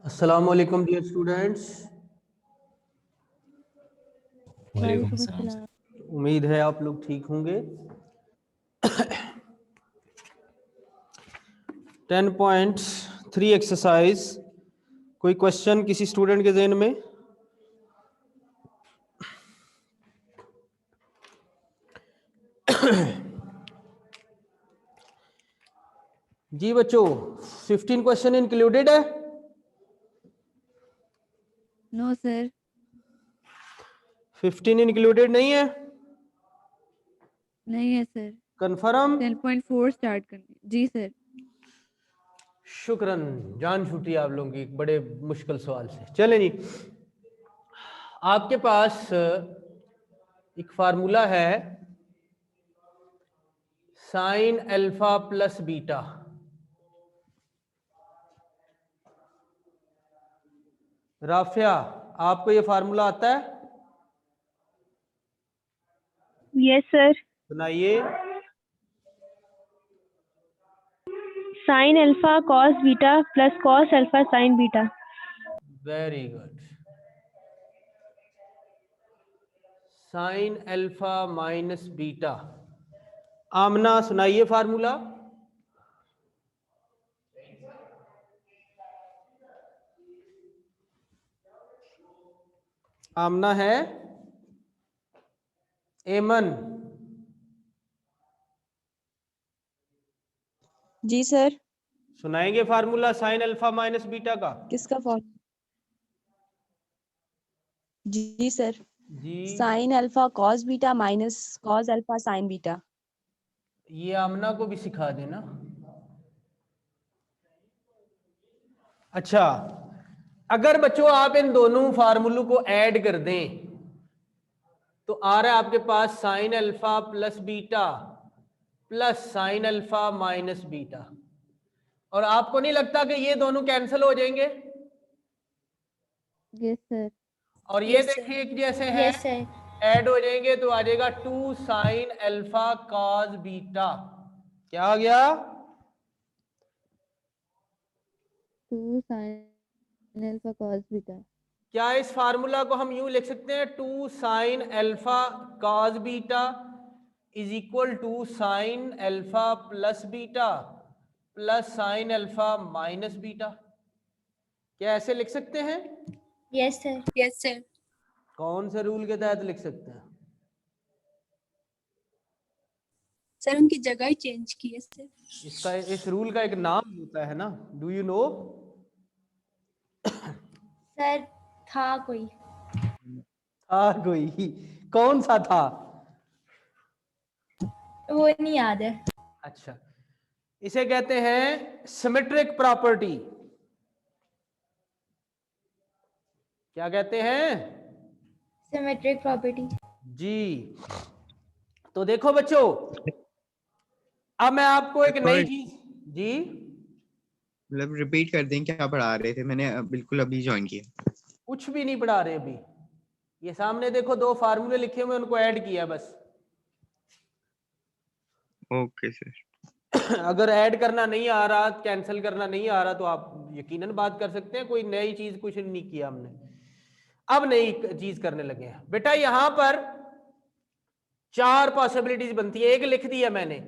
अस्सलाम वालेकुम dear students. वालेकुम अस्सलाम। उम्मीद है आप लोग ठीक होंगे। 10.3 एक्सरसाइज, कोई क्वेश्चन किसी स्टूडेंट के ज़हन में? जी बच्चों, 15 क्वेश्चन इंक्लूडेड है? No sir. 15 इंक्लूडेड नहीं है? नहीं है सर। कंफर्म? 10.4 स्टार्ट करनी। जी सर। शुक्रन, जान छूटी आप लोगों की बड़े मुश्किल सवाल से। चलें जी, आपके पास एक फार्मूला है sine alpha plus beta. Rafia, आपको ये फार्मूला आता है? Yes sir. सुनाइए। Sine alpha cos beta plus cos alpha sine beta. Very good. Sine alpha minus beta. Amna, सुनाइए फार्मूला। आमना है एमन। जी सर। सुनाएंगे formula sine alpha minus beta का? किसका फॉर्म? जी सर। जी, sine alpha cos beta minus cos alpha sine beta. ये आमना को भी सिखा देना। अच्छा, अगर बच्चों आप इन दोनों फार्मूलों को ऐड कर दें तो आ रहा है आपके पास sine alpha plus beta plus sine alpha minus beta. और आपको नहीं लगता कि ये दोनों कैंसिल हो जाएंगे? Yes sir. और ये देखिए एक जैसे है, ऐड हो जाएंगे तो आ जाएगा 2 साइन अल्फा कॉस बीटा। क्या आ गया? 2 sin अल्फा cos बीटा। क्या इस फार्मूला को हम यूं लिख सकते हैं 2 sine alpha cos beta is equal to sine alpha plus beta plus sine alpha minus beta? क्या ऐसे लिख सकते हैं? Yes sir. Yes sir. कौन से रूल के तहत लिख सकते हैं? सर उनकी जगह ही चेंज की है सर। इसका, इस रूल का एक नाम होता है ना, डू यू नो? सर था कोई। था कोई? कौन सा था? वो नहीं याद है। अच्छा, इसे कहते हैं सिमेट्रिक प्रॉपर्टी। क्या कहते हैं? Symmetric property. जी। तो देखो बच्चों, अब मैं आपको एक नई चीज। जी, मतलब रिपीट कर दें क्या पढ़ा रहे थे? मैंने बिल्कुल अभी ज्वाइन किया। कुछ भी नहीं पढ़ा रहे अभी। ये सामने देखो 2 फार्मूले लिखे हुए, उनको ऐड किया बस। Okay sir. अगर ऐड करना नहीं आ रहा, कैंसिल करना नहीं आ रहा तो आप यकीनन बात कर सकते हैं। कोई नई चीज कुछ नहीं किया हमने। अब नई चीज करने लगे हैं बेटा। यहां पर 4 पॉसिबिलिटीज बनती है, एक लिख दिया मैंने।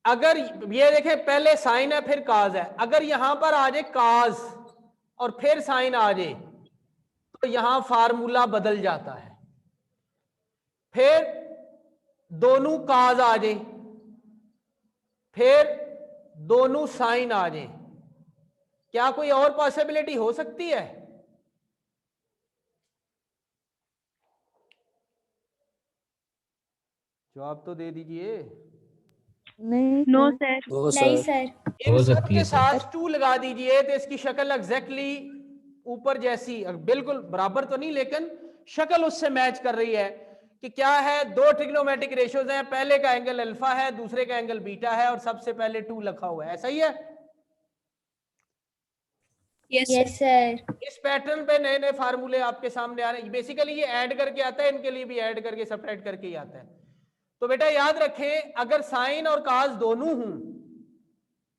अगर ये देखें, पहले साइन है फिर काज है। अगर यहां पर आ जाए काज और फिर साइन आ जाए तो यहां फार्मूला बदल जाता है। फिर दोनों काज आ जाए, फिर दोनों साइन आ जाए। क्या कोई और पॉसिबिलिटी हो सकती है? जवाब तो दे दीजिए। नहीं नो सर। सर। नहीं सर। इन सब के साथ 2 लगा दीजिए तो इसकी शक्ल एग्जैक्टली ऊपर जैसी, बिल्कुल बराबर तो नहीं लेकिन शक्ल उससे मैच कर रही है। कि क्या है, 2 ट्रिग्नोमेट्रिक रेशियोज हैं, पहले का एंगल अल्फा है, दूसरे का एंगल बीटा है और सबसे पहले 2 लिखा हुआ है। ऐसा ही है? Yes sir. इस पैटर्न पे नए नए फार्मूले आपके सामने आ रहे हैं। बेसिकली ये ऐड करके आता है, इनके लिए भी ऐड करके सब्ट्रैक्ट करके ही आता है। तो बेटा याद रखें, अगर साइन और काज दोनों हूं,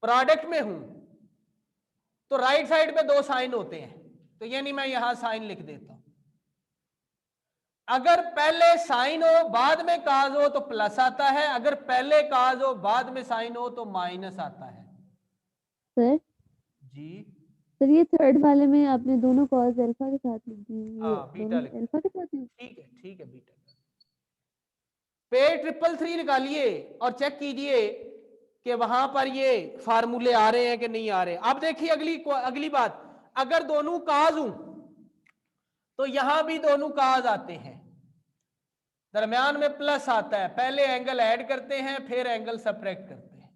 प्रोडक्ट में हूं, तो राइट साइड पे 2 साइन होते हैं, तो यानी मैं यहां साइन लिख देता हूं। अगर पहले साइन हो बाद में काज हो तो प्लस आता है, अगर पहले काज हो बाद में साइन हो तो माइनस आता है। सर जी सर ये थर्ड वाले में आपने दोनों कॉस अल्फा के साथ लिख दी, ये हाँ, बीटा दोनों लिख अल्फा के साथ लिख ठीक है बीटा पे 333 निकालिए और चेक कीजिए कि वहां पर ये फार्मूले आ रहे हैं कि नहीं आ रहे। अब देखिए अगली बात, अगर दोनों काज हूं तो यहां भी दोनों काज आते हैं, दरमियान में प्लस आता है, पहले एंगल ऐड करते हैं फिर एंगल सब्ट्रैक्ट करते हैं।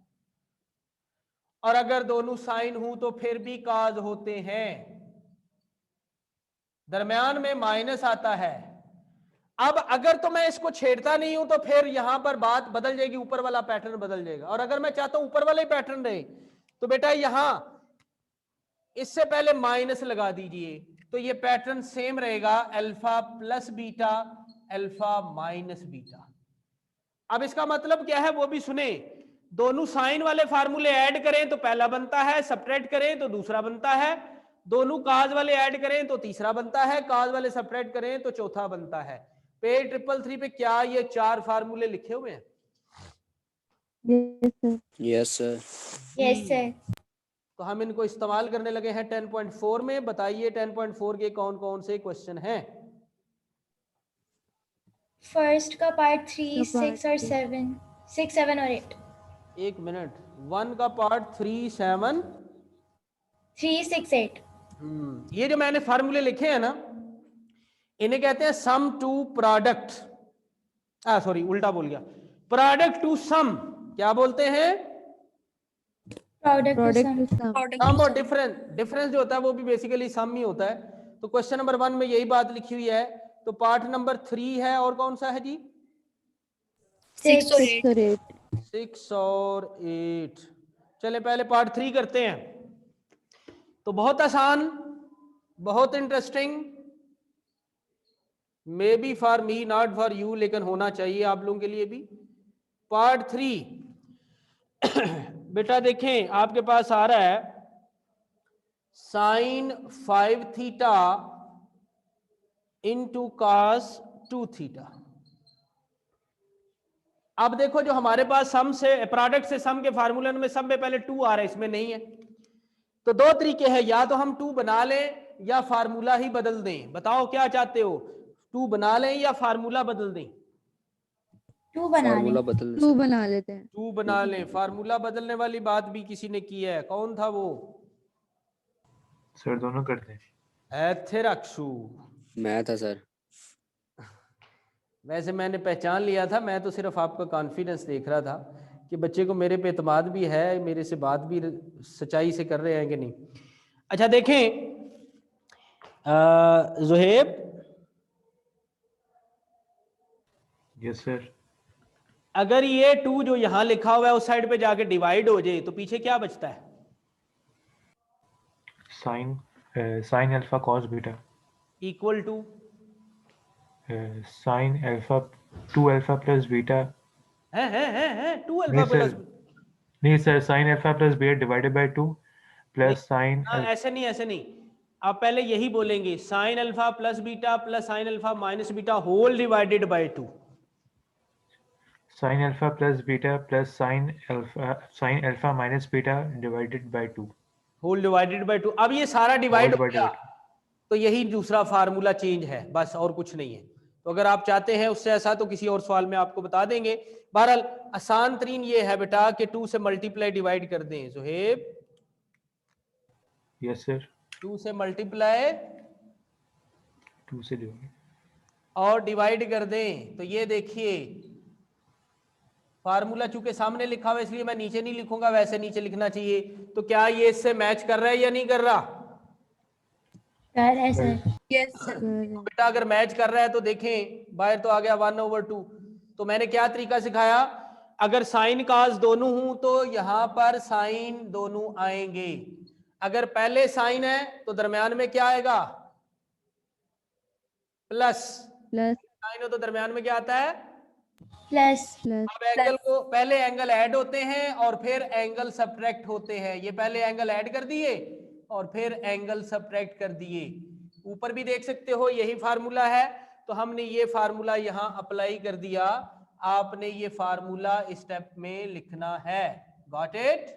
और अगर दोनों साइन हूं तो फिर भी काज होते हैं, दरमियान में माइनस आता है। अब अगर तो मैं इसको छेड़ता नहीं हूं तो फिर यहां पर बात बदल जाएगी, ऊपर वाला पैटर्न बदल जाएगा। और अगर मैं चाहता हूं ऊपर वाला ही पैटर्न रहे तो बेटा यहां इससे पहले माइनस लगा दीजिए, तो ये पैटर्न सेम रहेगा, alpha plus beta, alpha minus beta. अब इसका मतलब क्या है वो भी सुने। दोनों साइन वाले फार्मूले ऐड करें तो पहला बनता है, सब्ट्रैक्ट करें तो दूसरा बनता है, दोनों काज वाले ऐड करें तो तीसरा बनता है, काज वाले सब्ट्रैक्ट करें तो चौथा बनता है। पेज 333 पे क्या ये 4 फार्मूले लिखे हुए हैं? Yes sir. Yes sir. Yes sir. तो हम इनको इस्तेमाल करने लगे हैं 10.4 में। बताइए 10.4 के कौन कौन से क्वेश्चन हैं? फर्स्ट का पार्ट 3, का 6 और 7, 6, 7 और 8। एक मिनट, 1 का पार्ट 3, 7, 3, 6, 8। ये जो मैंने फार्मूले लिखे हैं ना, इन्हें कहते हैं सम टू प्रोडक्ट, सॉरी उल्टा बोल गया, प्रोडक्ट टू सम। क्या बोलते हैं? Product product sum. To sum. Sum और डिफरेंस जो होता है वो भी बेसिकली सम ही होता है। तो क्वेश्चन नंबर 1 में यही बात लिखी हुई है। तो पार्ट नंबर 3 है, और कौन सा है जी? 6 और 6 और 8। 6 और 8। चले पहले पार्ट 3 करते हैं। तो बहुत आसान, बहुत interesting, may be for me not for you, लेकिन होना चाहिए आप लोगों के लिए भी। पार्ट 3 बेटा देखें आपके पास आ रहा है sine 5 theta into cos 2 theta. अब देखो जो हमारे पास सम से प्रोडक्ट से सम के फार्मूले में सब में पहले 2 आ रहा है, इसमें नहीं है। तो 2 तरीके हैं, या तो हम 2 बना लें या फार्मूला ही बदल दें। बताओ क्या चाहते हो, 2 बना लें या फार्मूला बदल दें? 2 बना फार्मूला लें। बदल 2 बना लेते हैं। 2 बना लें। फार्मूला बदलने वाली बात भी किसी ने की है, कौन था वो? सर दोनों करते हैं। एथेरक्षु। मैं था सर। वैसे मैंने पहचान लिया था, मैं तो सिर्फ आपका कॉन्फिडेंस देख रहा था कि बच्चे को मेरे पे एतमाद भी है, मेरे से बात भी सच्चाई से कर रहे हैं कि नहीं। अच्छा देखें ज़ुहैब, यस सर। अगर ये 2 जो यहाँ लिखा हुआ है उस साइड पे जाके डिवाइड हो जाए तो पीछे क्या बचता है? Sine alpha cos beta equal to sine alpha 2 alpha plus beta. है 2 नहीं अल्फा प्लस। सर, नहीं sir, sine alpha plus beta divided by 2 plus sine. ऐसे नहीं, आप पहले यही बोलेंगे, sine alpha plus beta plus sine alpha minus beta whole divided by 2। Sine alpha plus beta plus sine alpha minus beta divided by 2 whole divided by 2। अब ये सारा divide हो गया तो यही दूसरा फार्मूला चेंज है, बस और कुछ नहीं है। तो अगर आप चाहते हैं उससे ऐसा तो किसी और सवाल में आपको बता देंगे। बहरहाल आसान तरीन ये है बेटा कि 2 से मल्टीप्लाई डिवाइड कर दें। Zuhaib, yes sir. 2 से मल्टीप्लाई 2 से डिवाइड और डिवाइड कर दें। तो ये देखिए फार्मूला चूंकि सामने लिखा हुआ है इसलिए मैं नीचे नहीं लिखूंगा, वैसे नीचे लिखना चाहिए। तो क्या ये इससे मैच कर रहा है या नहीं कर रहा? कर रहा है सर। Yes sir. सर बेटा अगर मैच कर रहा है तो देखें बाहर तो आ गया 1/2। तो मैंने क्या तरीका सिखाया, अगर साइन कास दोनों हूं तो यहां पर साइन दोनों आएंगे। अगर पहले साइन है तो दरमियान में क्या आएगा? प्लस। प्लस साइन हो तो दरमियान में क्या आता है? प्लस। प्लस अब एंगल को पहले एंगल ऐड होते हैं और फिर एंगल सब्ट्रैक्ट होते हैं। ये पहले एंगल ऐड कर दिए और फिर एंगल सब्ट्रैक्ट कर दिए। ऊपर भी देख सकते हो यही फार्मूला है, तो हमने ये फार्मूला यहाँ अप्लाई कर दिया। आपने ये फार्मूला इस स्टेप में लिखना है। Got it?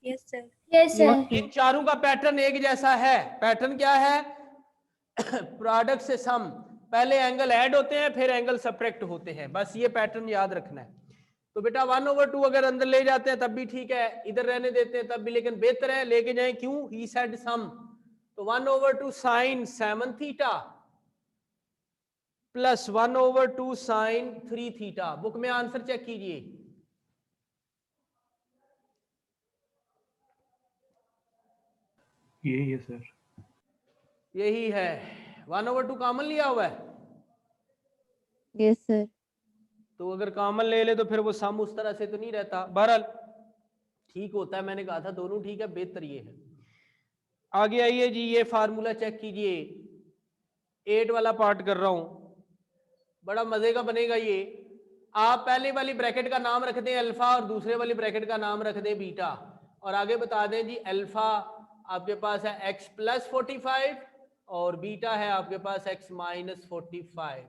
Yes sir. Yes sir. इन चारों का पैटर्न एक जैसा है। पैटर्न क्या है? प्रोडक्ट से सम, पहले एंगल ऐड होते हैं फिर एंगल सब्ट्रैक्ट होते हैं, बस ये पैटर्न याद रखना है। तो बेटा 1/2 अगर अंदर ले जाते हैं तब भी ठीक है, इधर रहने देते हैं तब भी, लेकिन बेहतर है लेके जाएं। क्यों? ही सेड सम, तो 1/2 sine 7 theta plus 1/2 sine 3 theta. Book में आंसर चेक कीजिए। यही है सर। यही है। 1/2 कॉमन लिया हुआ है, यस सर। तो अगर कॉमन ले ले तो फिर वो सम उस तरह से तो नहीं रहता। बहरहाल ठीक होता है, मैंने कहा था दोनों ठीक है, बेहतर ये है। आगे आइए जी, ये फार्मूला चेक कीजिए। 8 वाला पार्ट कर रहा हूं, बड़ा मजे का बनेगा ये। आप पहले वाली ब्रैकेट का नाम रख दें अल्फा और दूसरे वाली ब्रैकेट का नाम रख दें बीटा, और आगे बता दें जी अल्फा आपके पास है x + 45 और बीटा है आपके पास x - 45।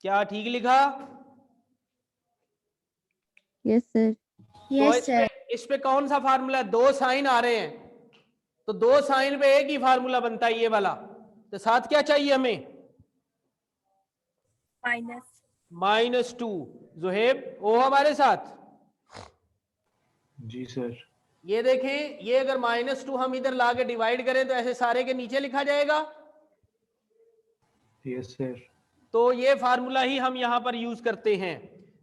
क्या ठीक लिखा? Yes sir. तो इस पे कौन सा फार्मूला है? 2 साइन आ रहे हैं, तो 2 साइन पे एक ही फार्मूला बनता है ये वाला। तो साथ क्या चाहिए हमें? -2। जुहेब ओ हमारे साथ? जी सर। ये देखें, ये अगर -2 हम इधर ला के डिवाइड करें तो ऐसे सारे के नीचे लिखा जाएगा। Yes sir. तो ये फार्मूला ही हम यहां पर यूज करते हैं।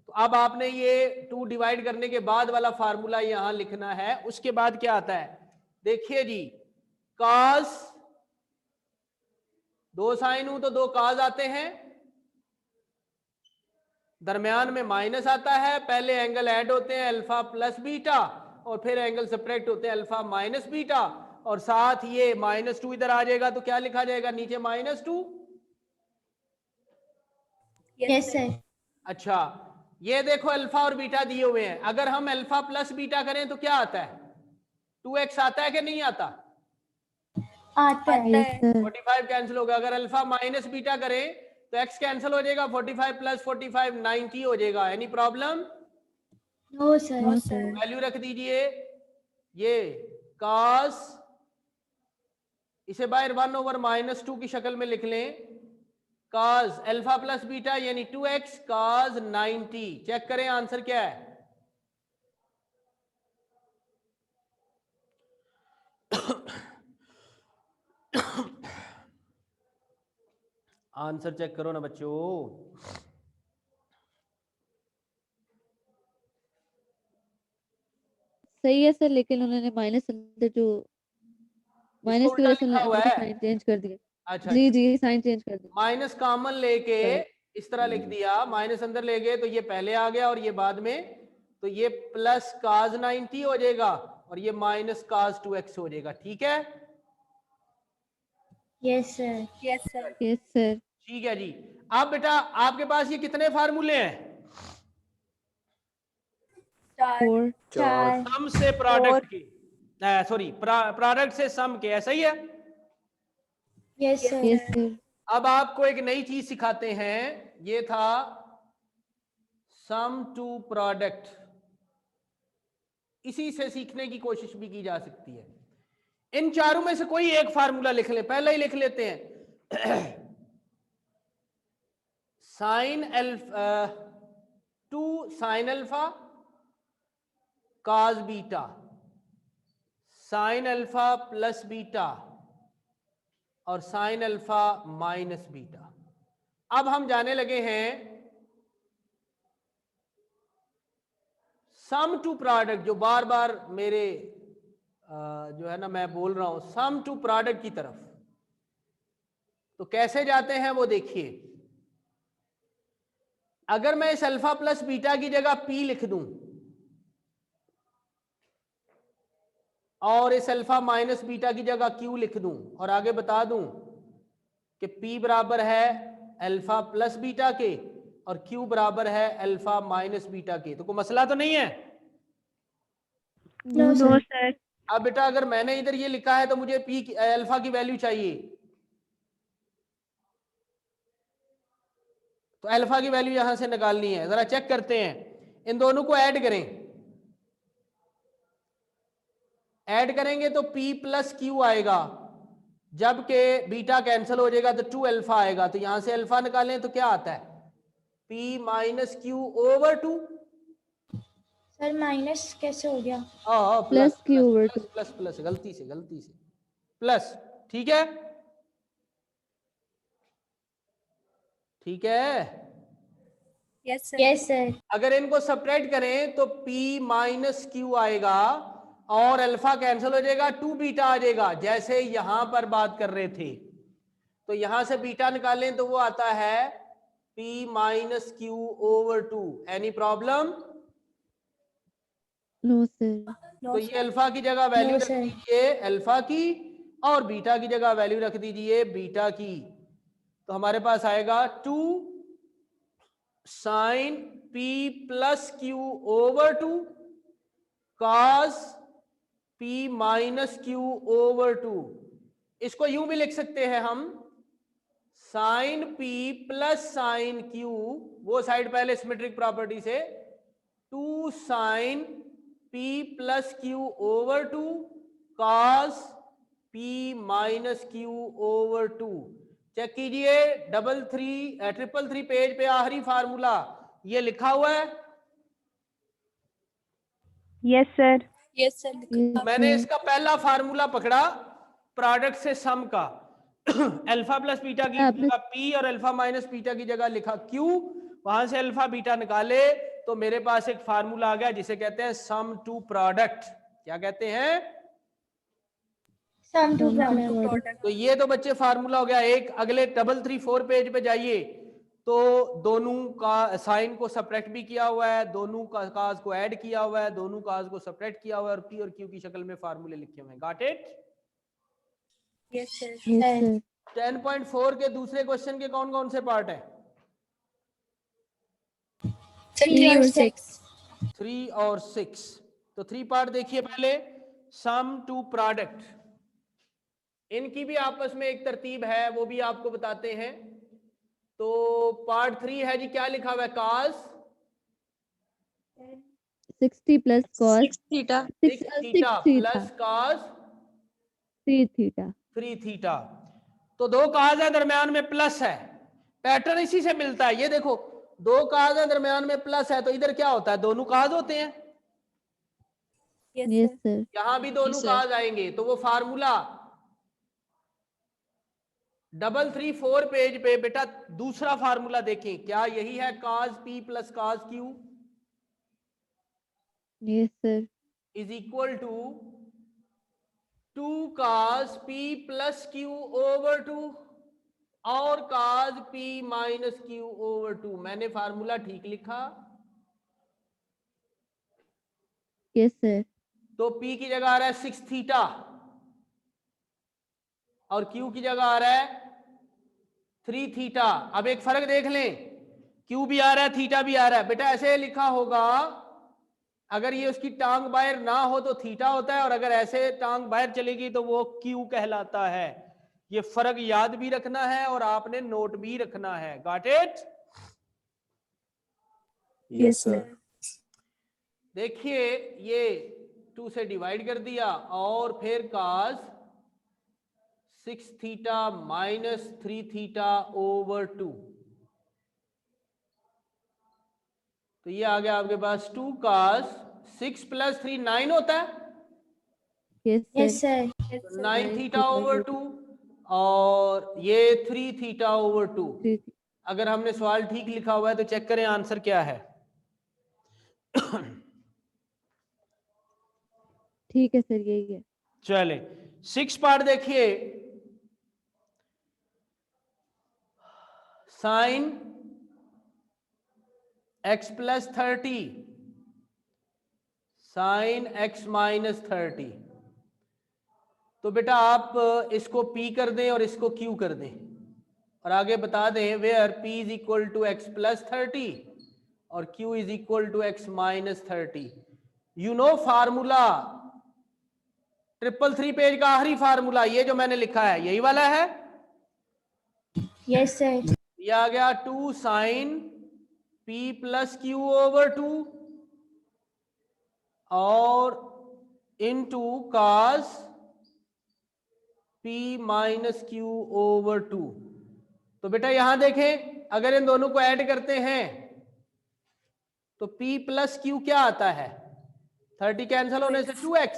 तो अब आपने ये 2 डिवाइड करने के बाद वाला फार्मूला यहां लिखना है। उसके बाद क्या आता है देखिए जी, cos, 2 साइन हूं तो 2 cos आते हैं, दरमियान में माइनस आता है, पहले एंगल ऐड होते हैं अल्फा प्लस बीटा और फिर एंगल सब्ट्रैक्ट होते हैं अल्फा माइनस बीटा, और साथ ये -2 इधर आ जाएगा तो क्या लिखा जाएगा नीचे? -2। Yes sir. अच्छा, ये देखो अल्फा और बीटा दिए हुए हैं, अगर हम अल्फा प्लस बीटा करें तो क्या आता है? 2x आता है कि नहीं आता? आता है। Yes sir. 45 कैंसिल होगा। अगर अल्फा माइनस बीटा करें तो x कैंसिल हो जाएगा, 45 + 45 90 हो जाएगा। Any problem? No sir. No sir. Value रख दीजिए ये cos, इसे बाहर 1/-2 की शक्ल में लिख लें, cos अल्फा प्लस बीटा यानी 2x cos 90। चेक करें आंसर क्या है। आंसर चेक करो ना बच्चों। सही है सर, लेकिन उन्होंने माइनस जो माइनस इसको की उल्टा वजह से लिखा हुआ उन्होंने है। साइन चेंज कर दिया। अच्छा जी अच्छा, जी, साइन चेंज कर दिया माइनस कॉमन लेके सर। इस तरह लिख दिया, माइनस अंदर ले गए तो ये पहले आ गया और ये बाद में, तो ये प्लस cos 90 हो जाएगा और ये माइनस cos 2x हो जाएगा। ठीक है? Yes sir. Yes sir. Yes sir. ठीक है जी। अब बेटा आपके पास ये कितने फार्मूले हैं? 4। 4। सम से प्रोडक्ट के, सॉरी प्रोडक्ट से सम के, ऐसा ही है? Yes sir. Yes sir. अब आपको एक नई चीज सिखाते हैं, ये था सम टू प्रोडक्ट। इसी से सीखने की कोशिश भी की जा सकती है। इन चारों में से कोई एक फार्मूला लिख ले, पहले ही लिख लेते हैं। Sign alpha 2 sine alpha cos beta, sign alpha plus beta और साइन अल्फा माइनस बीटा। अब हम जाने लगे हैं सम टू प्रोडक्ट, जो बार बार मेरे जो है ना मैं बोल रहा हूं, सम टू प्रोडक्ट की तरफ। तो कैसे जाते हैं वो देखिए। अगर मैं इस अल्फा प्लस बीटा की जगह p लिख दूं और इस अल्फा माइनस बीटा की जगह q लिख दूं और आगे बता दूं कि p बराबर है अल्फा प्लस बीटा के और q बराबर है अल्फा माइनस बीटा के, तो कोई मसला तो नहीं है? No no sir. सर। अब बेटा अगर मैंने इधर ये लिखा है तो मुझे पी अल्फा की वैल्यू चाहिए, तो अल्फा की वैल्यू यहां से निकालनी है। जरा चेक करते हैं, इन दोनों को ऐड करें, ऐड करेंगे तो P प्लस क्यू आएगा, जबकि बीटा कैंसिल हो जाएगा तो 2 अल्फा आएगा। तो यहां से अल्फा निकालें तो क्या आता है, P minus Q over 2। Sir minus कैसे हो गया? Plus Q over plus plus plus गलती से प्लस, ठीक है, ठीक है। Yes sir. Yes sir. अगर इनको सब्ट्रैक्ट करें तो P माइनस क्यू आएगा और अल्फा कैंसिल हो जाएगा, 2 बीटा आ जाएगा, जैसे यहां पर बात कर रहे थे। तो यहां से बीटा निकालें तो वो आता है P minus Q over 2। Any problem? No sir. तो ये अल्फा की जगह वैल्यू No, रख sir. दीजिए अल्फा की, और बीटा की जगह वैल्यू रख दीजिए बीटा की। तो हमारे पास आएगा 2 sine P plus Q over 2 cos P minus Q over 2। इसको यूं भी लिख सकते हैं हम, sine P plus sine Q, वो साइड पहले सिमेट्रिक प्रॉपर्टी से, 2 sine P plus Q over 2 cos P minus Q over 2। Check कीजिए, 333 पेज पे आखिरी फार्मूला ये लिखा हुआ है। Yes sir. Yes sir. मैंने इसका पहला फार्मूला पकड़ा प्रोडक्ट से सम का, अल्फा प्लस बीटा की आपने- जगह P और अल्फा माइनस बीटा की जगह लिखा Q, वहां से अल्फा बीटा निकाले तो मेरे पास एक फार्मूला आ गया जिसे कहते हैं सम टू प्रोडक्ट। क्या कहते हैं? Sum to Sum to product. Product. तो ये तो बच्चे फार्मूला हो गया एक। अगले 334 पेज पे जाइए तो दोनों का साइन को सब्ट्रैक्ट भी किया हुआ है, दोनों का काज को ऐड किया हुआ है, दोनों काज को सब्ट्रैक्ट किया हुआ है, और P और Q की शक्ल में फार्मूले लिखे हुए हैं। Got it? Yes sir. Yes sir. 10.4 के दूसरे क्वेश्चन के कौन कौन से पार्ट हैं? 3 और 6। 3 और 6। तो 3 पार्ट देखिए पहले, सम टू प्रोडक्ट। इनकी भी आपस में एक तरतीब है, वो भी आपको बताते हैं। तो पार्ट 3 है जी, क्या लिखा हुआ है? cos 60 plus cos 6 theta 6 theta plus cos 3 theta. 3 theta. तो दो काज है, दरम्यान में प्लस है, पैटर्न इसी से मिलता है। ये देखो, दो काज है, दरम्यान में प्लस है, तो इधर क्या होता है? दोनों काज होते हैं। Yes yes sir. सर। यहां भी दोनों जी, सर। काज आएंगे। तो वो फार्मूला 334 पेज पे बेटा दूसरा फार्मूला देखें, क्या यही है? cos P plus cos Q yes sir. Is equal to 2 cos P plus Q over 2 और cos P minus Q over 2। मैंने फार्मूला ठीक लिखा? Yes sir. तो P की जगह आ रहा है 6 थीटा और Q की जगह आ रहा है 3 थीटा। अब एक फर्क देख लें, Q भी आ रहा है, थीटा भी आ रहा है। बेटा ऐसे लिखा होगा, अगर ये उसकी टांग बाहर ना हो तो थीटा होता है, और अगर ऐसे टांग बाहर चलेगी तो वो Q कहलाता है। ये फर्क याद भी रखना है और आपने नोट भी रखना है। Got it? Yes sir. देखिए, ये 2 से डिवाइड कर दिया और फिर cos 6 theta minus 3 theta over 2। तो ये आ गया आपके पास 2 cos 6 प्लस 3 9 होता है, yes yes sir. Sir. 9 theta over 2, और ये 3 थीटा ओवर 2। अगर हमने सवाल ठीक लिखा हुआ है तो चेक करें आंसर क्या है। ठीक है सर, यही है। चले 6 पार्ट देखिए, sine x plus 30 sine x minus 30। तो बेटा आप इसको P कर दें और इसको Q कर दें, और आगे बता दें where P is equal to x plus 30 और Q is equal to x minus 30। You know formula 333 page का आखिरी फार्मूला ये जो मैंने लिखा है यही वाला है। Yes sir. ये आ गया 2 sine P plus Q over 2 और into cos P minus Q over 2। तो बेटा यहां देखें, अगर इन दोनों को ऐड करते हैं तो P प्लस क्यू क्या आता है? 30 कैंसिल होने से 2x,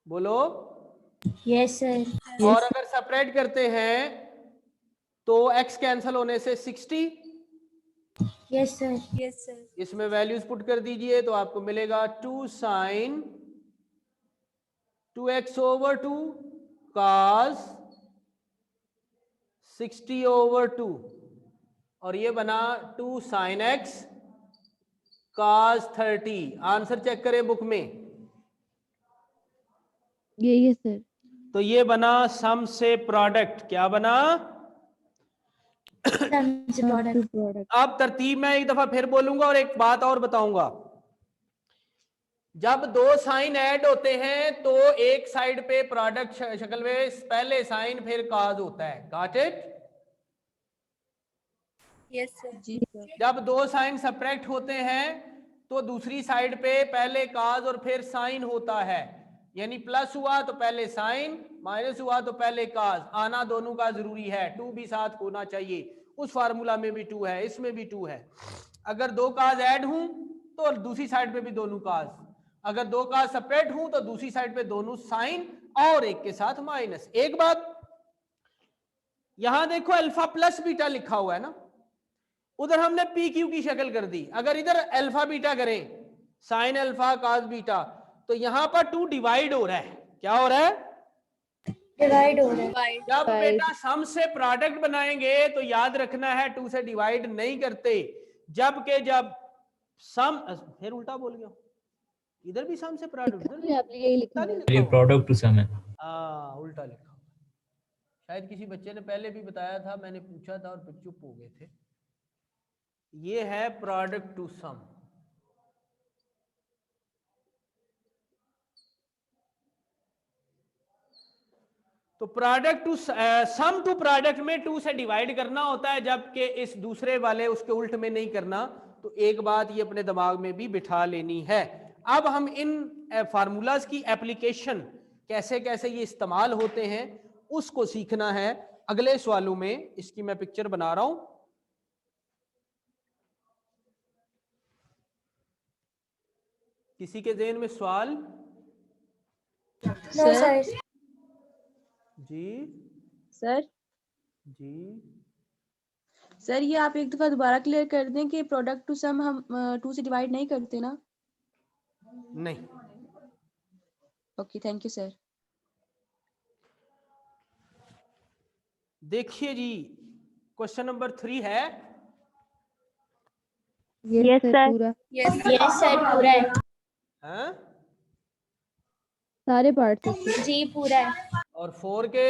बोलो। Yes sir. और अगर सेपरेट करते हैं तो x कैंसिल होने से 60। Yes sir. Yes sir. इसमें वैल्यूज पुट कर दीजिए तो आपको मिलेगा 2 sign 2x over 2 cos 60 over 2 और ये बना 2 sine x cos 30। Answer check करें बुक में। यही है सर। तो ये बना सम से प्रोडक्ट। क्या बना? प्रोडक्ट। प्रोडक्ट। अब तरतीब मैं एक दफा फिर बोलूंगा और एक बात और बताऊंगा। जब दो साइन ऐड होते हैं तो एक साइड पे प्रोडक्ट शक्ल में पहले साइन फिर काज होता है। Got it? Yes sir. जी सर। जब दो साइन सब्ट्रैक्ट होते हैं तो दूसरी साइड पे पहले काज और फिर साइन होता है। यानी प्लस हुआ तो पहले साइन, माइनस हुआ तो पहले काज। आना दोनों का जरूरी है, 2 भी साथ होना चाहिए। उस फार्मूला में भी 2 है, इसमें भी 2 है। अगर दो काज ऐड हूं तो दूसरी साइड पे भी दोनों काज, अगर दो काज सेपरेट हूं तो दूसरी साइड पे दोनों साइन और एक के साथ माइनस। एक बात यहां देखो, अल्फा प्लस बीटा लिखा हुआ है ना, उधर हमने पी क्यू की शक्ल कर दी। अगर इधर अल्फा बीटा करें, साइन अल्फा काज बीटा, तो यहां पर 2 डिवाइड हो रहा है। क्या हो रहा है? डिवाइड हो रहा है। जब बेटा सम से प्रोडक्ट बनाएंगे तो याद रखना है 2 से डिवाइड नहीं करते। जबकि जब सम, फिर उल्टा बोल गया, इधर भी सम से प्रोडक्ट, आपने यही लिखा है। ये प्रोडक्ट टू सम है। हाँ उल्टा लिखा। शायद किसी बच्चे ने पहले भी बताया था, मैंने पूछा था और फिर चुप हो गए थे। ये है प्रोडक्ट टू सम। तो product to sum to product में 2 से डिवाइड करना होता है, जबकि इस दूसरे वाले उसके उल्ट में नहीं करना। तो एक बात ये अपने दिमाग में भी बिठा लेनी है। अब हम इन फार्मूलाज की एप्लीकेशन कैसे कैसे ये इस्तेमाल होते हैं उसको सीखना है अगले सवालों में। इसकी मैं पिक्चर बना रहा हूं। किसी के ज़हन में सवाल? No sir. जी सर जी सर ये आप एक दफा दोबारा क्लियर कर दें कि प्रोडक्ट टू सम हम 2 से डिवाइड नहीं करते ना? नहीं। Okay thank you sir. देखिए जी, क्वेश्चन नंबर 3 है। Yes, sir sir. पूरा यस यस सर पूरा है। हाँ? सारे पार्ट्स। जी पूरा है। और 4 के?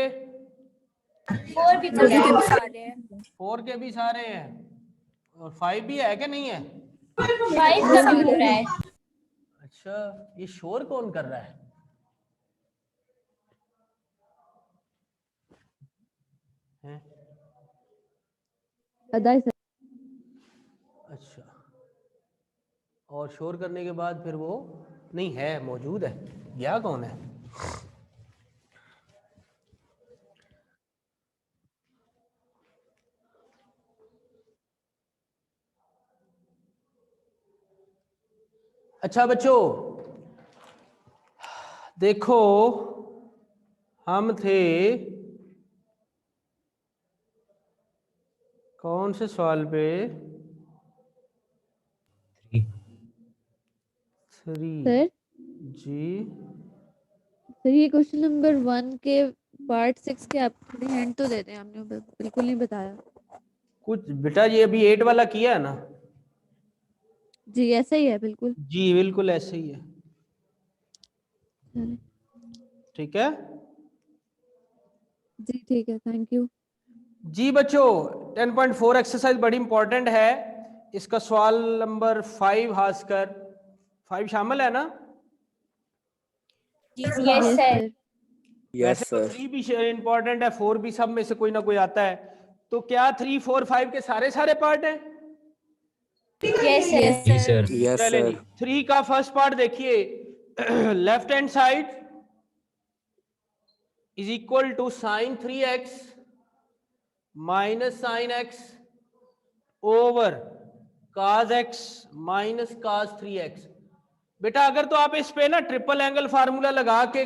4 भी पूरा के भी है। सारे हैं। 4 के भी सारे हैं। और 5 भी है कि नहीं है? 5 का भी पूरा है। अच्छा, ये शोर कौन कर रहा है? हैं? अदाई सर। अच्छा, और शोर करने के बाद फिर वो नहीं है, मौजूद है, गया कौन है? अच्छा बच्चों देखो, हम थे कौन से सवाल पे? 3 सर जी। सर ये क्वेश्चन नंबर 1 के पार्ट 6 के आप थोड़ी हिंट तो देते हैं, आपने बिल्कुल नहीं बताया। कुछ बेटा ये अभी 8 वाला किया है ना? जी ऐसा ही है बिल्कुल। जी बिल्कुल ऐसे ही है। चलिए। ठीक है जी ठीक है, थैंक यू। जी बच्चों, 10.4 एक्सरसाइज बड़ी इंपॉर्टेंट है। इसका सवाल नंबर 5 खासकर 5 शामिल है ना? Yes yes sir sir yes वैसे तो सर 3 भी इंपॉर्टेंट है, 4 भी, सब में से कोई ना कोई आता है। तो क्या 3, 4, 5 के सारे पार्ट हैं? Yes yes sir sir yes चले जी, सर 3 का फर्स्ट पार्ट देखिए, left hand side is equal to sine 3x minus sine x over cos x minus cos 3x। बेटा अगर तो आप इस पे ना ट्रिपल एंगल फार्मूला लगा के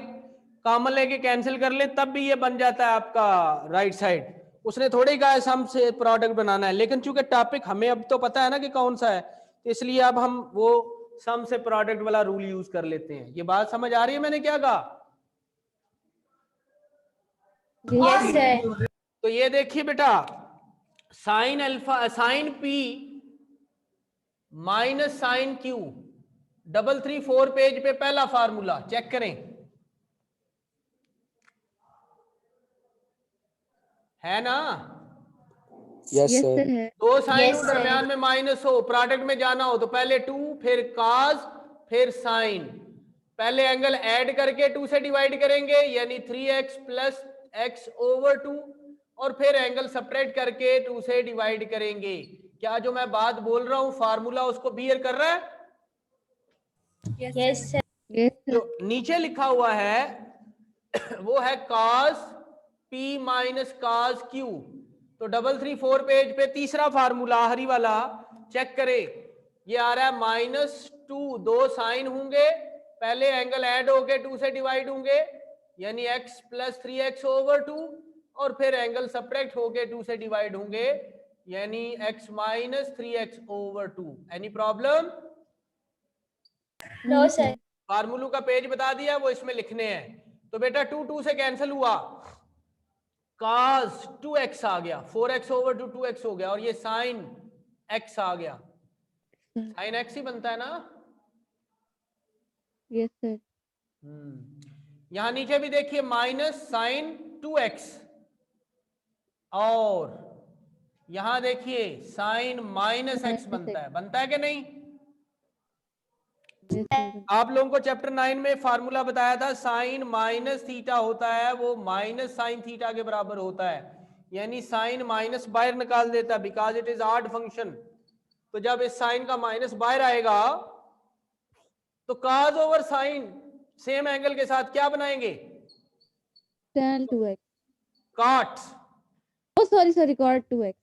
कॉमन लेके कैंसिल कर ले तब भी ये बन जाता है आपका राइट साइड। उसने थोड़ी कहा है सम से प्रोडक्ट बनाना है, लेकिन चूंकि टॉपिक हमें अब तो पता है ना कि कौन सा है, तो इसलिए अब हम वो सम से प्रोडक्ट वाला रूल यूज कर लेते हैं। ये बात समझ आ रही है मैंने क्या कहा? यस सर तो ये देखिए बेटा, sine alpha sine P minus sine Q, 334 page पे पहला फार्मूला चेक करें, है ना? यस यस सर सर है दो साइन Yes, हो, sir. दरम्यान में माइनस हो, प्रोडक्ट में जाना हो तो पहले 2 फिर cos फिर साइन, पहले एंगल ऐड करके 2 से डिवाइड करेंगे यानी 3x प्लस x ओवर 2, और फिर एंगल सपरेट करके 2 से डिवाइड करेंगे। क्या जो मैं बात बोल रहा हूं फार्मूला उसको बियर कर रहा है? यस सर यस सर जो नीचे लिखा हुआ है वो है cos p minus cos q। तो 334 पेज पे तीसरा फार्मूला आखिरी वाला चेक करें, ये आ रहा है -2, दो साइन होंगे, पहले एंगल ऐड होके 2 से डिवाइड होंगे यानी x प्लस 3x ओवर 2, और फिर एंगल सब्ट्रैक्ट होके 2 से डिवाइड होंगे यानी x minus 3x over 2। Any problem? No sir फार्मूलों का पेज बता दिया, वो इसमें लिखने हैं। तो बेटा 2 2 से कैंसिल हुआ, cos 2x आ गया, 4x ओवर 2 2x हो गया, और ये sin x आ गया, sin x ही बनता है ना? यस सर यहां नीचे भी देखिए माइनस साइन 2x, और यहां देखिए साइन माइनस x बनता है कि नहीं? यस सर आप लोगों को चैप्टर 9 में फार्मूला बताया था, साइन माइनस थीटा होता है वो माइनस साइन थीटा के बराबर होता है, यानी साइन माइनस बाहर निकाल देता है because it is odd function. तो जब इस साइन का माइनस बाहर आएगा तो cos over sine same angle के साथ क्या बनाएंगे? tan 2x cot। Oh sorry cot 2x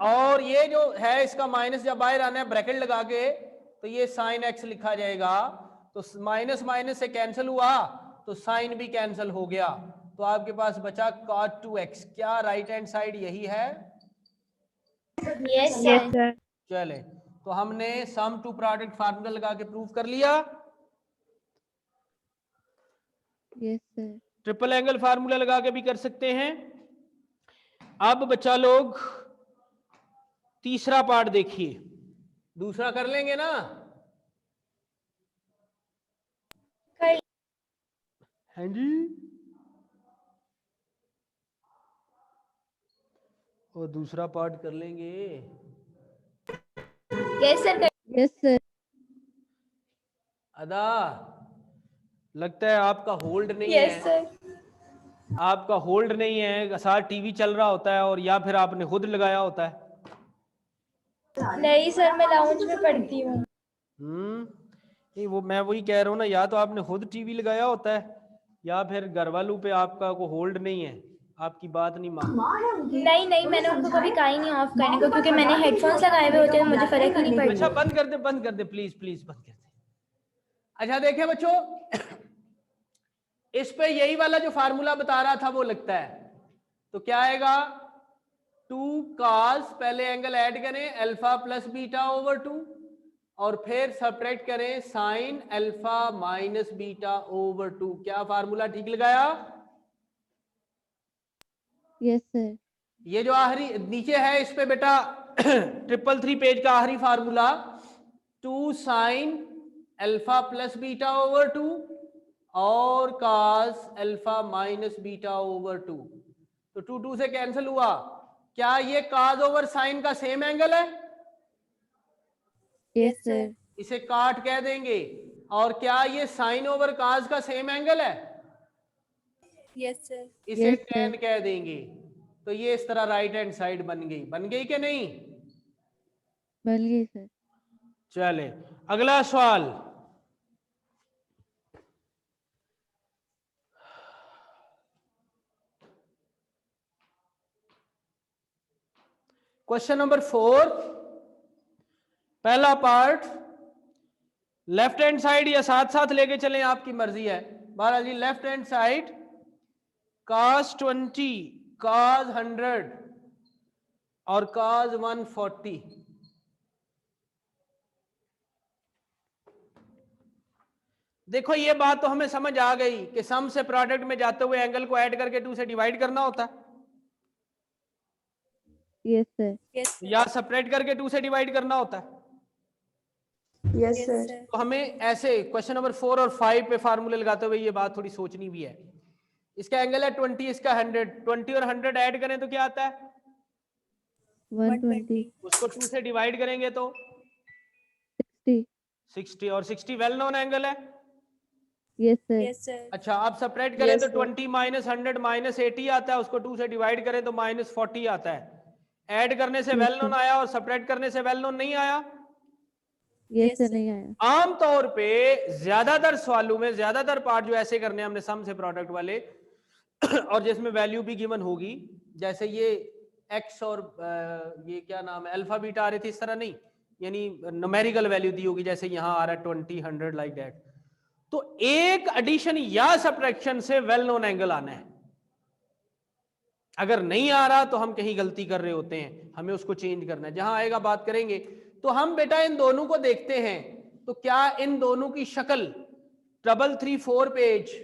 और ये जो है इसका माइनस जब बाहर आना है ब्रैकेट लगा के तो ये साइन x लिखा जाएगा, तो माइनस माइनस से कैंसिल हुआ तो साइन भी कैंसिल हो गया, तो आपके पास बचा cot 2x। क्या राइट हैंड साइड यही है? यस यस सर सर चले, तो हमने सम टू प्रोडक्ट फार्मूला लगा के प्रूव कर लिया। Yes sir triple angle formula लगा के भी कर सकते हैं। अब बच्चा लोग तीसरा पार्ट देखिए, दूसरा कर लेंगे ना? कर हाँ जी, और दूसरा पार्ट कर लेंगे। यस सर यस सर अदा लगता है आपका होल्ड नहीं यस है, सर आपका होल्ड नहीं है, साथ टीवी चल रहा होता है, और या फिर आपने खुद लगाया होता है। नहीं सर मैं लाउंज में पढ़ती हूँ। नहीं वो मैं वही कह रहा हूँ ना, या तो आपने खुद टीवी लगाया होता है या फिर घर वालों पे आपका को होल्ड नहीं है, आपकी बात नहीं मानते। नहीं मैंने उनको कभी कहा ही नहीं ऑफ करने को, क्योंकि मैंने हेडफोन्स लगाए हुए होते हैं, मुझे फर्क ही नहीं अच्छा पड़ता। बंद कर दे प्लीज प्लीज बंद कर दे। अच्छा देखें बच्चों, इस पे यही वाला जो फार्मूला बता रहा था वो लगता है, तो क्या आएगा? 2 cos, पहले एंगल ऐड करें अल्फा प्लस बीटा ओवर 2, और फिर सब्ट्रैक्ट करें sign alpha minus beta over 2। क्या फार्मूला ठीक लगाया? यस सर ये जो आखिरी नीचे है इस पे बेटा 333 पेज का आखिरी formula 2 sine alpha plus beta over 2 और cos alpha minus beta over 2, तो 2 2 से कैंसिल हुआ। क्या ये cos ओवर साइन का सेम एंगल है? यस सर इसे काट कह देंगे, और क्या ये साइन ओवर काज का सेम एंगल है? Yes sir. इसे Yes, sir. tan कह देंगे। तो ये इस तरह राइट हैंड साइड बन गई कि नहीं? बन गई सर। चले अगला सवाल। क्वेश्चन नंबर 4, पहला पार्ट, लेफ्ट हैंड साइड या साथ साथ लेके चलें, आपकी मर्जी है। बहरहाल जी left hand side cos 20, cos 100 और cos 140। देखो ये बात तो हमें समझ आ गई कि सम से प्रोडक्ट में जाते हुए एंगल को ऐड करके 2 से डिवाइड करना होता है, Yes, sir. यस या सेपरेट करके 2 से डिवाइड करना होता है। Yes yes sir. सर। तो हमें ऐसे क्वेश्चन नंबर 4 और 5 पे फार्मूले लगाते हुए ये बात थोड़ी सोचनी भी है। इसका एंगल है 20, इसका 100, 20 और 100 ऐड करें तो क्या आता है? 120, उसको 2 से डिवाइड करेंगे तो 60. 60, और 60 वेल नोन एंगल है। Yes, sir. Yes sir. अच्छा, आप सेपरेट करें Yes, तो sir. 20 माइनस 100 माइनस 80 आता है, उसको 2 से डिवाइड करें तो माइनस 40 आता है। ऐड करने से Yes, वेल नोन sir. आया और सेपरेट करने से वेल नोन नहीं आया। Yes, Yes, sir. sir. नहीं आया। आमतौर पे ज्यादातर सवालों में ज्यादातर पार्ट जो ऐसे करने हैं हमने सम से प्रोडक्ट वाले और जिसमें वैल्यू भी गिवन होगी, जैसे ये एक्स और ये क्या नाम है अल्फा बीटा आ रही थी, इस तरह नहीं, यानी न्यूमेरिकल वैल्यू दी होगी, जैसे यहां आ रहा है 20, 100 लाइक दैट। तो एक एडिशन या सब्ट्रैक्शन से वेल नोन एंगल आना है। अगर नहीं आ रहा तो हम कहीं गलती कर रहे होते हैं, हमें उसको चेंज करना है। जहां आएगा बात करेंगे। तो हम बेटा इन दोनों को देखते हैं, तो क्या इन दोनों की शक्ल 334 पेज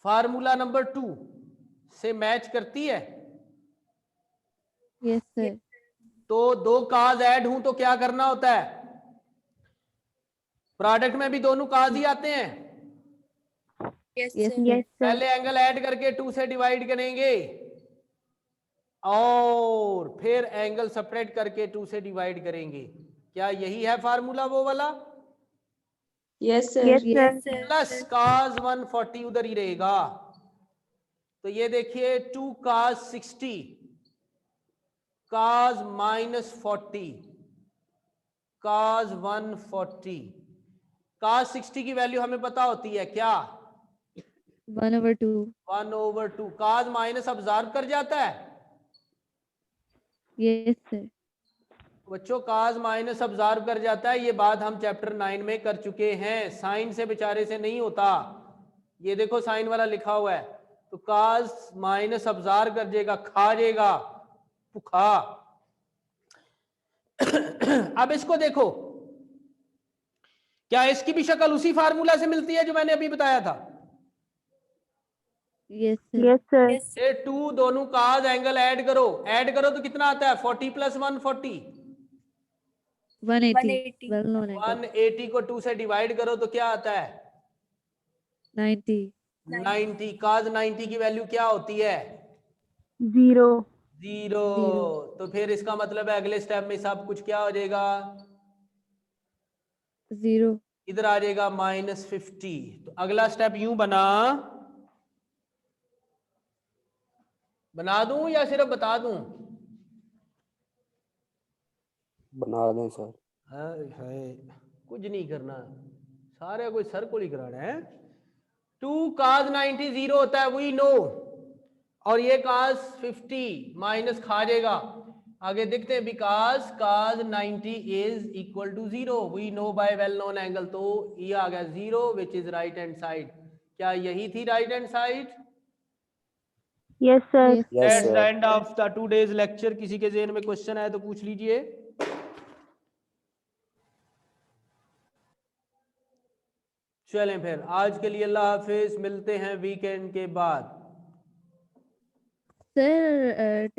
फार्मूला नंबर 2 से मैच करती है? Yes, sir. तो 2 काज ऐड हूं तो क्या करना होता है? प्रोडक्ट में भी दोनों काज ही आते हैं। Yes Yes, sir. sir. Yes, sir. पहले एंगल ऐड करके 2 से डिवाइड करेंगे और फिर एंगल सेपरेट करके 2 से डिवाइड करेंगे। क्या यही है फार्मूला वो वाला? Yes sir. Yes, sir. Yes sir. Plus cos 140 उधर ही रहेगा। तो ये देखिए 2 cos 60 cos minus 40 cos 140। cos 60 की वैल्यू हमें पता होती है क्या? 1/2. 1/2। cos माइनस ऑब्जर्व कर जाता है Yes, sir. बच्चों, cos माइनस ऑब्जर्व कर जाता है। ये बात हम चैप्टर 9 में कर चुके हैं। साइन से बेचारे से नहीं होता। ये देखो साइन वाला लिखा हुआ है, तो cos माइनस ऑब्जर्व कर जाएगा, खा जाएगा भूखा। अब इसको देखो, क्या इसकी भी शक्ल उसी फार्मूला से मिलती है जो मैंने अभी बताया था? Yes, sir. Yes, sir. Yes ये 2 दोनों काज एंगल ऐड करो तो कितना आता है? 40 प्लस 140। 180. 180. Well known angle. 180 को 2 से डिवाइड करो तो क्या आता है? 90. 90। काज 90 की वैल्यू क्या होती है? 0. 0। तो फिर इसका मतलब है अगले स्टेप में सब कुछ क्या हो जाएगा? 0. इधर आ जाएगा -50। तो अगला स्टेप यूं बना दूं या सिर्फ बता दूं? बना दें सर। हाय हाय, कुछ नहीं करना, सारे कोई सर को ही कराना है। 2 cos 90 0 होता है, वी नो, और ये cos 50 माइनस खा जाएगा। आगे देखते हैं, because cos 90 is equal to 0, we know by well known angle. तो ये आ गया 0 which is right hand side. क्या यही थी right hand side? Yes, sir. Yes, Yes, That's sir. the end of the today's lecture। किसी के ज़हन में क्वेश्चन है तो पूछ लीजिए। चलें फिर, आज के लिए अल्लाह हाफिज, मिलते हैं वीकेंड के बाद। sir.